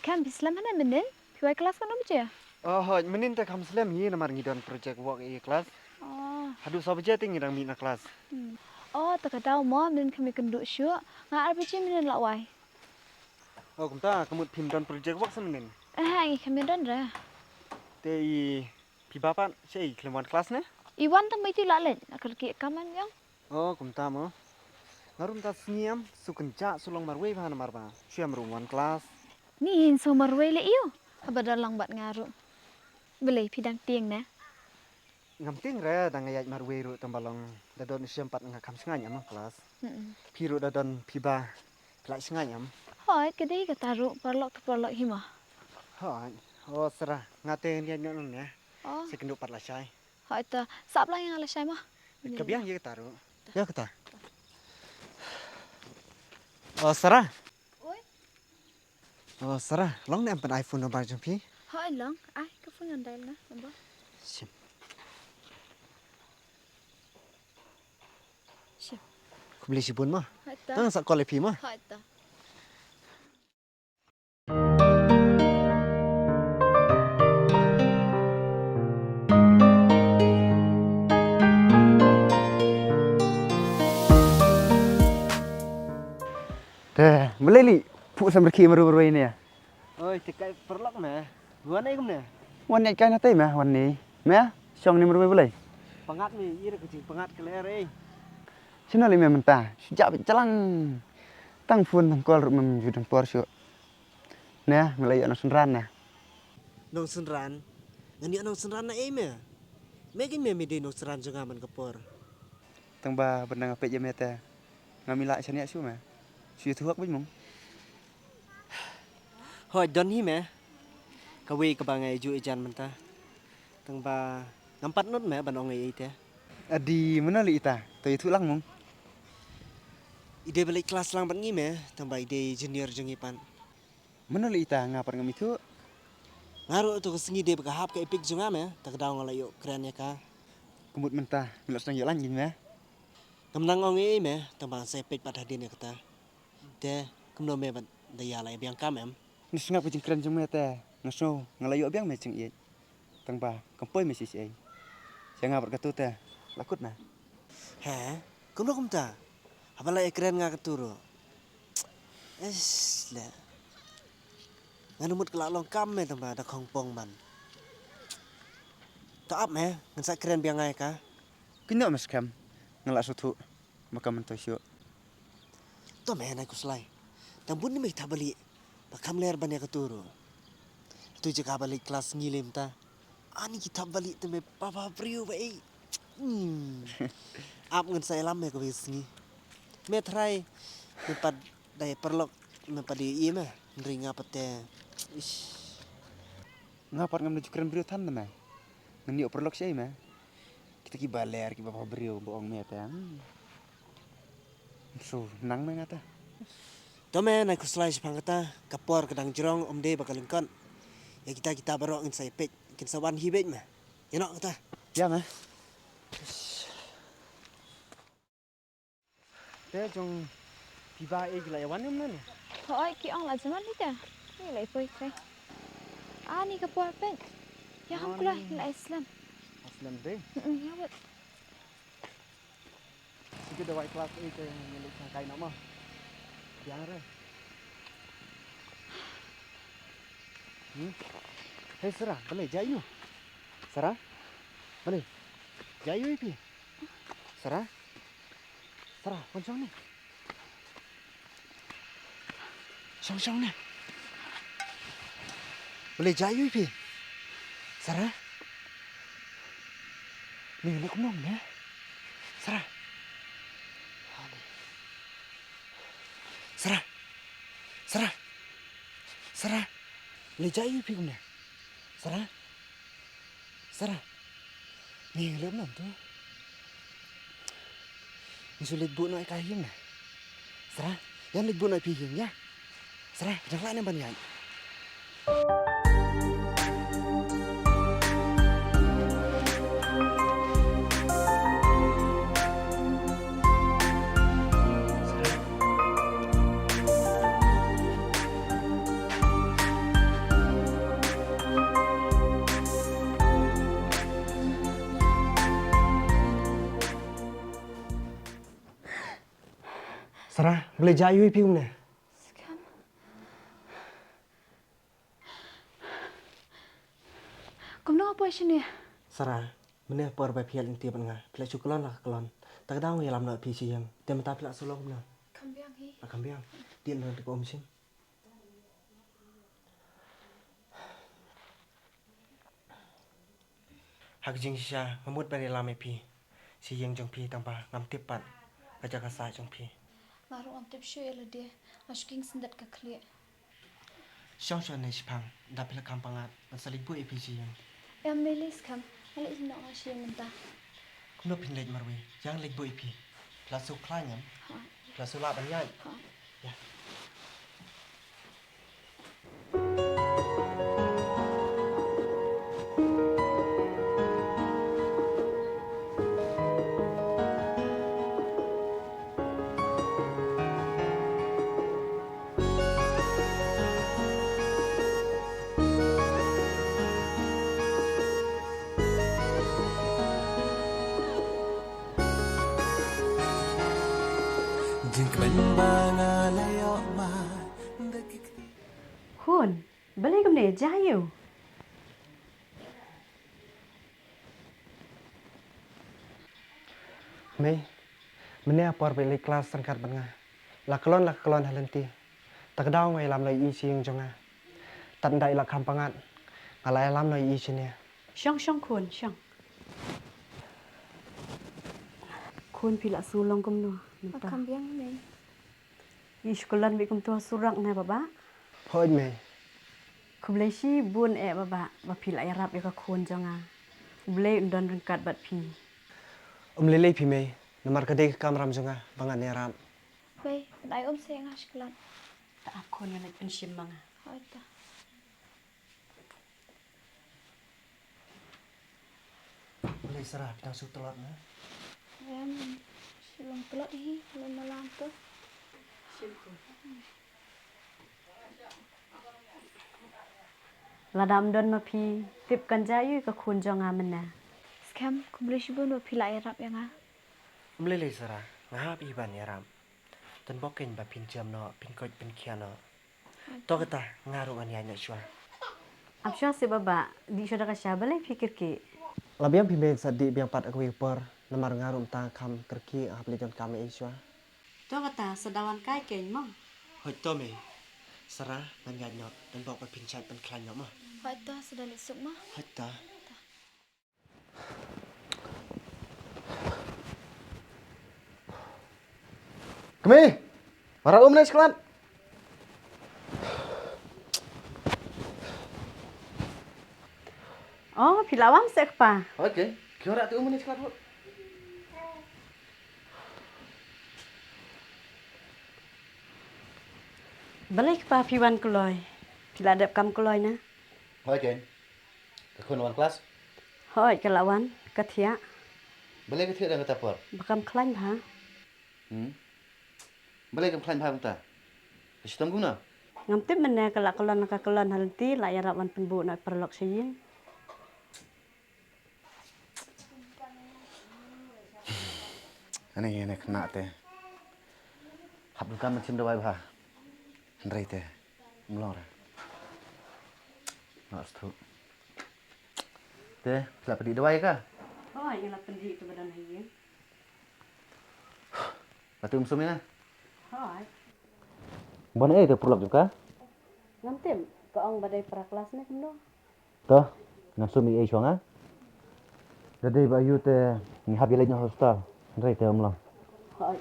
kan Islam mana menen? Piwai kelas kan apa ya? Oh, menin tak ham selam hi namar ngidon project work i kelas. Oh. Hadu sabu je ting ngidang mina kelas. Oh, tak tahu mo menen kami kenduk syuk. Nggak apa sih menen lawai. Oh, kumta kemut pim don project work semenin. Ini kami don dah. Te i pi bapan sei kleman kelas ne? Iwan tak itu lalen. Akal ki kaman yang. Oh, kumta mo. Ngarum ta sniam sukenca sulong marwe bahan marba. Syam ruman kelas. Ni so marwai le iyo. Apa dalang bat ngaru. Beli pidang tiang na. Ngam ting re dang ngayat marwe ru tambalong dadon syam pat ngakam senganyam kelas. Piru dadon piba kelak senganyam. Hoi, kedai kataru perlok hima. Hoi. Oh, serah ngate niat nyon ne. Oh. Sekenduk pat lasai. Hoi ta sap lang yang ala syai mah. Kebiang ye taruh. Ya kata. Oh, Sarah. Oi. Oh, Sarah, long ni ampan iPhone nomor jumpi. Hoi lang, ai ke phone yang dial na, nampak. Sim. Sim. Aku beli sibun mah. Hoi ta. Tang sak kole pi mah. Hoi ta. Dah, boleh li. Puk sambil kiri baru ini ya. Oi, tikai perlok mah. Buan ai kum ne. Wan ni kan nanti mah wan ni. Mah, siang ni baru boleh. Pengat ni, ira kecil pengat keler ai. Sino li mah mentah. Sejak jalan. Tang phone tang call rumah menjudan Porsche. Nah, mulai anak sunran nah. Nong senran. Ngani nong senran na ai mah. Megi me mede nong senran jangaman kepor. Tang ba benang apa je meta. Ngamila sini asu mah. Siu tuak bing mong. Hoi, don hi mah. Kawe kebangai ju ejan mentah. Tang ba ngampat not mah banong ai teh. Adi mana li ita? Tu itu lang mong. Ide balik kelas lang bangi mah. Tang ba ide junior jengipan. Mana li ita ngapar ngam itu? Ngaruh tu kesengi dia berkahap ke epik juga mah. Tak daw ngalayo keren ya ka. Kemut mentah. Milas nang jalan gini mah. Kemenang ong ai mah. Tang ba saya epik pada dia kata. Teh kemno mah daya lai biang kam em. Ni sengap pecing keren jeng meta. Ngaso ngalayo biang meceng iet. Tang ba kempoi mesi si ai. Jangan ngapar katu teh. Lakut nah. Heh, kemno kumta. Apa lai keren ngak keturu. Lah. Nganumut kelak long kam mah tang ba da kongpong man. Tak ap mah ngan sak keren biang ai ka. Kena mas kam. Ngelak sutu. Maka mentoi syuk. Tu mah nak kuslai. Tang bun ni meh tak balik. Bakam ler ban ya keturu. Tu je ka balik kelas ngilim ta. Ani kita balik tu meh papa priu bae. Ap ngan saya lam meh ko wisngi. Meh try mepad dai perlok mepad i meh ringa pete. Ish. Ngapar ngam nuju keren beriu tan mah. Ngeniuk perlok sih mah. Kita ki baler ki bapak beriu bohong meta. So, nang mah ngata. Tu meh nak kuslai sepang kata kapor kedang jerong om de bakal lengkon. Ya kita barok ngan saya pek. Kin sawan hibet mah. Ya nak kata. Ya mah. Teh jong piba e gila yawan ni mana? Hoi, ki ong la zaman ni dah. Ni lai poi kai. Ni kapur pen. Ya ham kulah la Islam. Aslam deh. Ya bet. Sige dah white class e ke milik sangkai nama. Biang re. Hei Sarah, boleh jayu. Sarah? Boleh. Jayu ipi. Sarah? Sarah, poncong ni. Song ni. Boleh jayu ipi. Sarah? Ni nak kumong ni. Sarah. Sarah. Sarah. Sarah. Boleh jayu ipi kumong. Sarah. Sarah. Ni lem nam tu. Ni sulit bu nak kahing na. Sarah, yang lit bu nak pihing ya. Sarah, jangan nak banyak. Boleh jayu pi umne. Sekam. Kamu nak apa sini? Sarah, mana por ba pial inti banga. Pila cukulan lah kelon. Tak tahu ya lam nak pi siang. Dia mentah pila sulong na. Kamu biang hi. Akan biang. Dia nak ko omsin. Hak jing sha mamut ba ni lam pi. Siang jong pi tangpa ngam tipat. Aja ka sa jong pi. Ngaruh am tip show ya dia. Masukin sendat ke klia. Syong syong ni sipang. Dah pila kampangat. Masalah ibu pi siang. Melis kam. Melis nak ngasih mentah. Kuno pin lej marwe. Yang lej bu pi. Pila su klanyam. Ha. Pila su lap an yai. Ha. Ya. Hun, balik ke mana jaya? Mei, mana por ba lej kelas sangkat banga. La kelon halenti. Tak daw ngai lam lai i siang jonga. Tan dai la kampangat. Ngalai lam lai i sini. Syang kun, syang. Kun pila sulong kum no. Kamu biang ni. Iskolan bi kum tua surak na baba. Hoi mei. Ku boleh si bun baba, ba pila arab ya ka kun jonga. Boleh undon rengkat bat pi. Lelei pi mei. Nomor kedai kamram jonga bangan ni ram. Baik, dai saya ngas kelan. Tak akun yang nak pensim manga. Hai ta. Lej sarah pitang su telot na. Silong telot hi, kalau malam tu. Ladam don ma pi, tip kan jaya ka kun jonga mena. Sekam, kamu boleh sibuk nak pilih Arab yang ah. Lelei sarah. Ngahap i ban ni ram. Tan boken ba pin jam no, pin koj pin kia no. To kata ngaruh an yanya syua. Absyah si baba, di syada ka syah boleh fikir ki. Labiam pi mei sadi biang pat aku por. Nomor ngaruh ta kam kerki apli jon kami i syua. To kata sedawan kai keng mong. Hoi to mei. Sarah ban yanya dan bok ba pin chat ban klan no ma. Hai ta, sedang lesuk mah. Hoi ta. Kami, para na sekolah. Oh, pila wang sek pa. Okey, kira tu na sekolah. Balik pa piwan kuloy. Pila adap kam kuloy na. Okey. Kun wan kelas. Hoi kelawan kathia. Balik ke dah kata por. Bakam klaim ha. Balik ke plan phang ta. Sistem guna. Ngam tip mena kalak kolon halti la ya rawan penbu nak perlok sayin. Ani kena te. Hab kam macam dawai bah. Ndrai te. Mulong ra. Nak stu. Te, selap di dawai ka? Oh, yang la pendi tu badan hayin. Batu musum ni. Hoi. Bon te perlok juga. Ngam tip kaong badai para kelas ni kendo. Toh, ngasum i syonga. Jadi bayu te ni hab lagi hostel. Ndrai te mulong. Hoi.